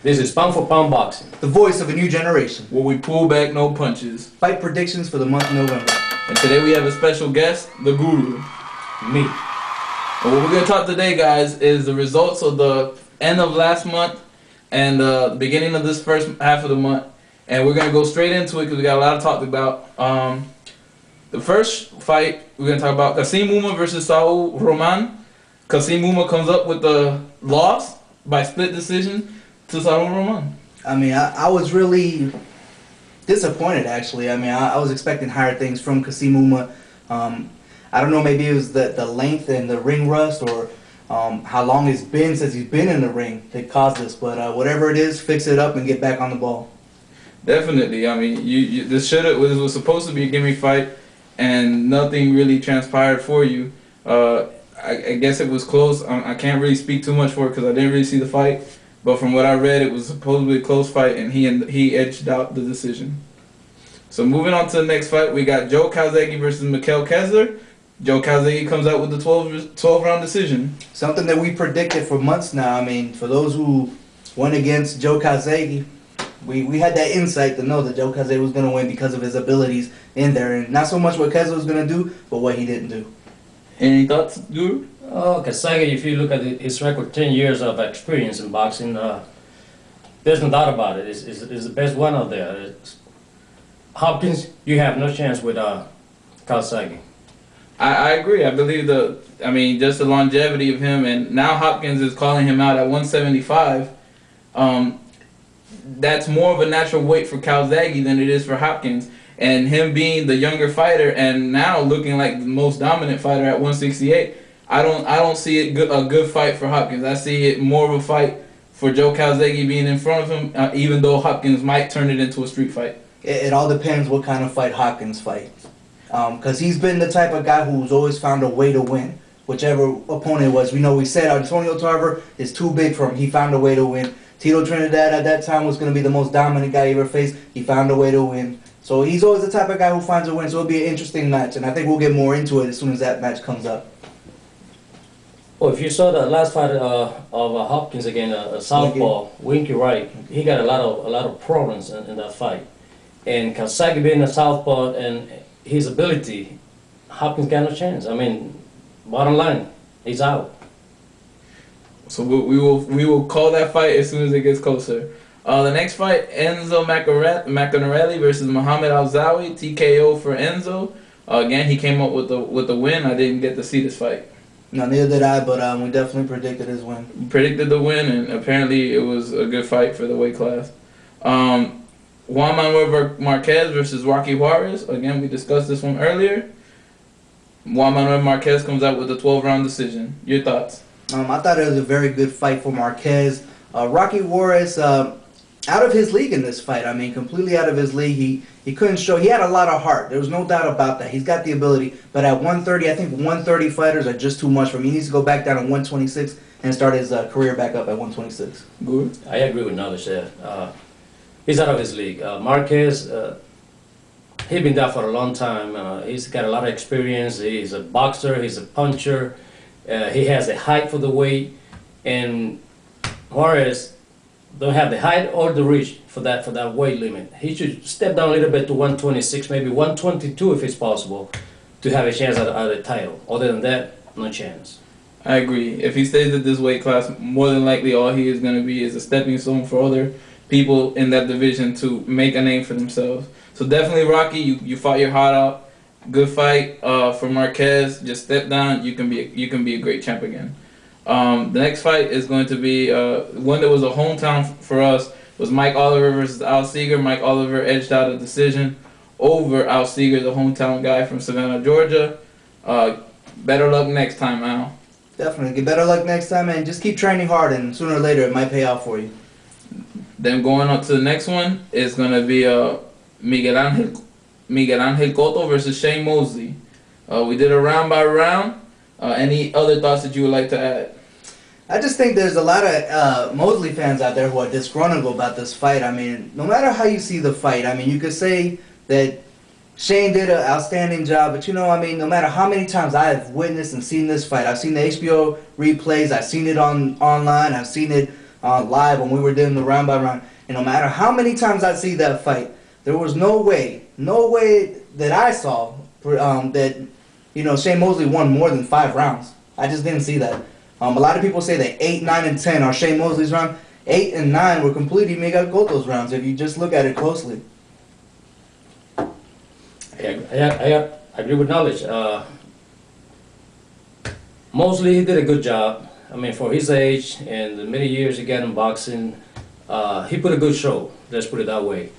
This is Pound for Pound Boxing. The voice of a new generation. Where we pull back no punches. Fight predictions for the month of November. And today we have a special guest, the Guru. Me. And what we're going to talk today, guys, is the results of the end of last month and the beginning of this first half of the month. And we're going to go straight into it because we got a lot to talk about. The first fight, we're going to talk about Kassim Ouma versus Saul Roman. Kassim Ouma comes up with the loss by split decision to Saul Roman. I mean, I was really disappointed, actually. I mean, I was expecting higher things from Kassim Ouma. I don't know, maybe it was the length and the ring rust, or how long it's been since he's been in the ring that caused this. But whatever it is, fix it up and get back on the ball. Definitely. I mean, this was supposed to be a gimme fight, and nothing really transpired for you. I guess it was close. I can't really speak too much for it because I didn't really see the fight. But from what I read, it was supposedly a close fight, and he edged out the decision. So moving on to the next fight, we got Joe Calzaghe versus Mikkel Kessler. Joe Calzaghe comes out with the 12-round decision. Something that we predicted for months now. I mean, for those who went against Joe Calzaghe, we had that insight to know that Joe Calzaghe was going to win because of his abilities in there. And not so much what Kessler was going to do, but what he didn't do. Any thoughts, Guru? Oh, Calzaghe, if you look at his record, 10 years of experience in boxing, there's no doubt about it. It's the best one out there. Hopkins, you have no chance with Calzaghe. I agree. I believe just the longevity of him, and now Hopkins is calling him out at 175. That's more of a natural weight for Calzaghe than it is for Hopkins. And him being the younger fighter and now looking like the most dominant fighter at 168, I don't see it a good fight for Hopkins. I see it more of a fight for Joe Calzaghe being in front of him, even though Hopkins might turn it into a street fight. It all depends what kind of fight Hopkins fights. Because he's been the type of guy who's always found a way to win. Whichever opponent it was. We said Antonio Tarver is too big for him. He found a way to win. Tito Trinidad at that time was going to be the most dominant guy he ever faced. He found a way to win. So he's always the type of guy who finds a win. So it'll be an interesting match. And I think we'll get more into it as soon as that match comes up. Well, if you saw the last fight of Hopkins against Southpaw, Winky Wright, he got a lot of problems in that fight. And Calzaghe being a Southpaw and his ability, Hopkins got no chance. I mean, bottom line, he's out. So we will call that fight as soon as it gets closer. The next fight, Enzo Maccarinelli versus Mohamed Azzaoui, TKO for Enzo. Again, he came up with the win. I didn't get to see this fight. No, neither did I, but we definitely predicted his win. Predicted the win, and apparently it was a good fight for the weight class. Juan Manuel Marquez versus Rocky Juarez. Again, we discussed this one earlier. Juan Manuel Marquez comes out with a 12-round decision. Your thoughts? I thought it was a very good fight for Marquez. Rocky Juarez, out of his league in this fight. I mean, completely out of his league. He couldn't show. He had a lot of heart. There was no doubt about that. He's got the ability. But at 130, I think 130 fighters are just too much for him. He needs to go back down to 126 and start his career back up at 126. Good. I agree with Knowledge there. He's out of his league. Marquez, he's been there for a long time. He's got a lot of experience. He's a boxer. He's a puncher. He has the height for the weight. And Juarez don't have the height or the reach for that weight limit. He should step down a little bit to 126, maybe 122 if it's possible, to have a chance at the title. Other than that, no chance. I agree. If he stays at this weight class, more than likely all he is going to be is a stepping stone for other people in that division to make a name for themselves. So definitely, Rocky, you fought your heart out. Good fight for Marquez. Just step down. You can be a great champ again. The next fight is going to be one that was a hometown for us. Was Mike Oliver versus Al Seeger. Mike Oliver edged out a decision over Al Seeger, the hometown guy from Savannah, Georgia. Better luck next time, Al. Definitely. Get better luck next time, and just keep training hard, and sooner or later it might pay out for you. Then going on to the next one is going to be Miguel Angel Cotto versus Shane Mosley. We did a round by round. Any other thoughts that you would like to add? I just think there's a lot of Mosley fans out there who are disgruntled about this fight. I mean, no matter how you see the fight, I mean, you could say that Shane did an outstanding job, but I mean, no matter how many times I have witnessed and seen this fight, I've seen the HBO replays, I've seen it online, I've seen it live when we were doing the round by round. And no matter how many times I see that fight, there was no way that I saw that, you know, Shane Mosley won more than 5 rounds. I just didn't see that. A lot of people say that 8, 9, and 10 are Shane Mosley's round. 8 and 9 were completely Miguel Cotto's rounds if you just look at it closely. I agree with knowledge. Mosley, he did a good job. I mean, for his age and the many years he got in boxing, he put a good show. Let's put it that way.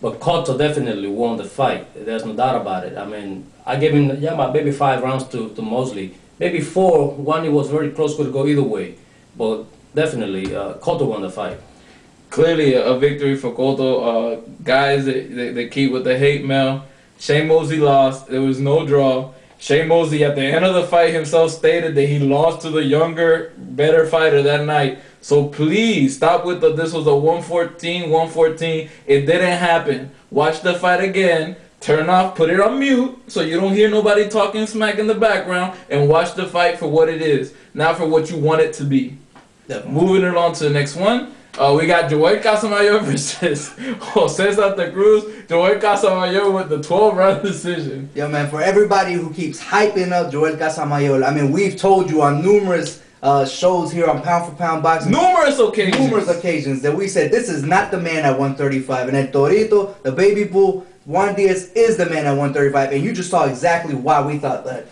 But Cotto definitely won the fight. There's no doubt about it. I mean, I gave him, maybe 5 rounds to Mosley. Maybe 4. One, he was very close, could go either way. But definitely, Cotto won the fight. Clearly a victory for Cotto. Guys that keep with the hate mail. Shane Mosley lost. There was no draw. Shane Mosley at the end of the fight himself stated that he lost to the younger, better fighter that night. So please stop with this was a 114. It didn't happen. Watch the fight again. Turn off, put it on mute so you don't hear nobody talking smack in the background, and watch the fight for what it is, not for what you want it to be. Definitely. Moving it on to the next one. We got Joel Casamayor versus Jose Santa Cruz. Joel Casamayor with the 12-round decision. Yeah, man, for everybody who keeps hyping up Joel Casamayor, I mean, we've told you on numerous shows here on Pound for Pound Boxing. Numerous occasions that we said this is not the man at 135. And El Torito, the baby bull, Juan Diaz is the man at 135. And you just saw exactly why we thought that.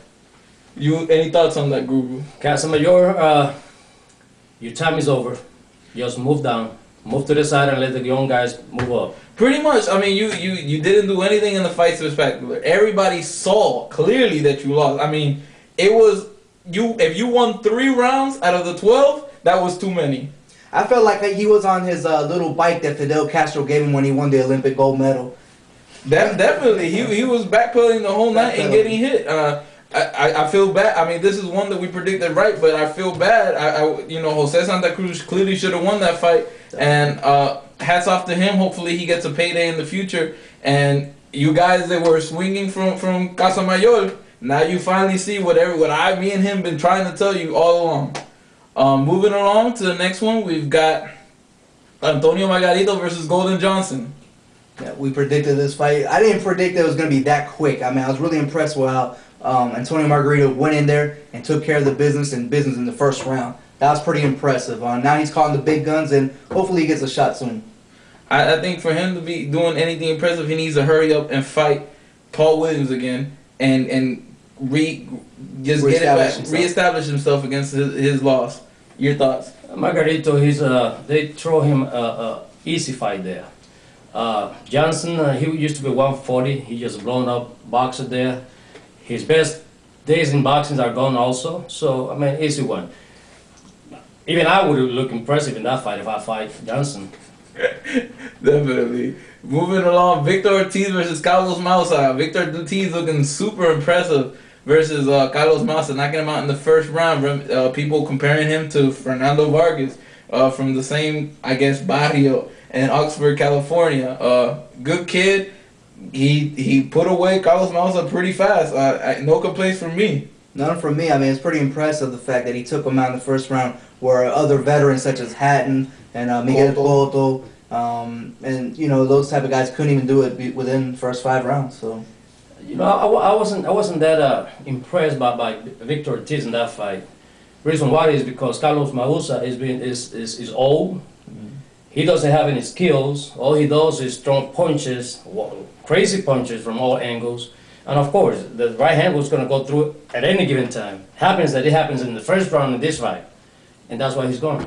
Any thoughts on that, Guru? Casamayor, your time is over. Just move down, move to the side, and let the young guys move up. Pretty much. I mean, you didn't do anything in the fight spectacular. Everybody saw clearly that you lost. I mean, it was you. If you won 3 rounds out of the 12, that was too many. I felt like he was on his little bike that Fidel Castro gave him when he won the Olympic gold medal. Definitely, he was backpedaling the whole night and getting hit. I feel bad. I mean, this is one that we predicted right, but I feel bad. You know, Jose Santa Cruz clearly should have won that fight. And hats off to him. Hopefully he gets a payday in the future. And you guys that were swinging from Casamayor, now you finally see what me and him been trying to tell you all along. Moving along to the next one, we've got Antonio Margarito versus Golden Johnson. Yeah, we predicted this fight. I didn't predict that it was going to be that quick. I mean, I was really impressed with how Antonio Margarito went in there and took care of the business in the first round. That was pretty impressive. Now he's calling the big guns, and hopefully he gets a shot soon. I think for him to be doing anything impressive, he needs to hurry up and fight Paul Williams again and reestablish himself against his loss. Your thoughts? Margarito, they throw him a easy fight there. Johnson, he used to be 140. He just blown up boxer there. His best days in boxing are gone also. So, I mean, easy one. Even I would look impressive in that fight if I fight Johnson. Definitely. Moving along, Victor Ortiz versus Carlos Maussa. Victor Ortiz looking super impressive versus Carlos Maussa, knocking him out in the first round. People comparing him to Fernando Vargas from the same, I guess, barrio in Oxford, California. Good kid. He put away Carlos Maussa pretty fast. No complaints from me. None from me. I mean, it's pretty impressive the fact that he took him out in the first round, where other veterans such as Hatton and Miguel Cotto, and you know, those type of guys couldn't even do it within the first 5 rounds. So, you know, I wasn't that impressed by Victor Ortiz in that fight. Reason why is because Carlos Maussa is old. He doesn't have any skills. All he does is throw punches, crazy punches from all angles. And of course, the right hand was going to go through at any given time. Happens that it happens in the first round in this fight. And that's why he's gone.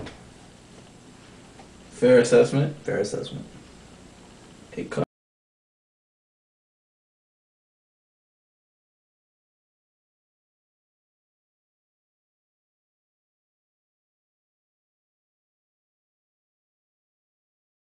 Fair assessment. Fair assessment.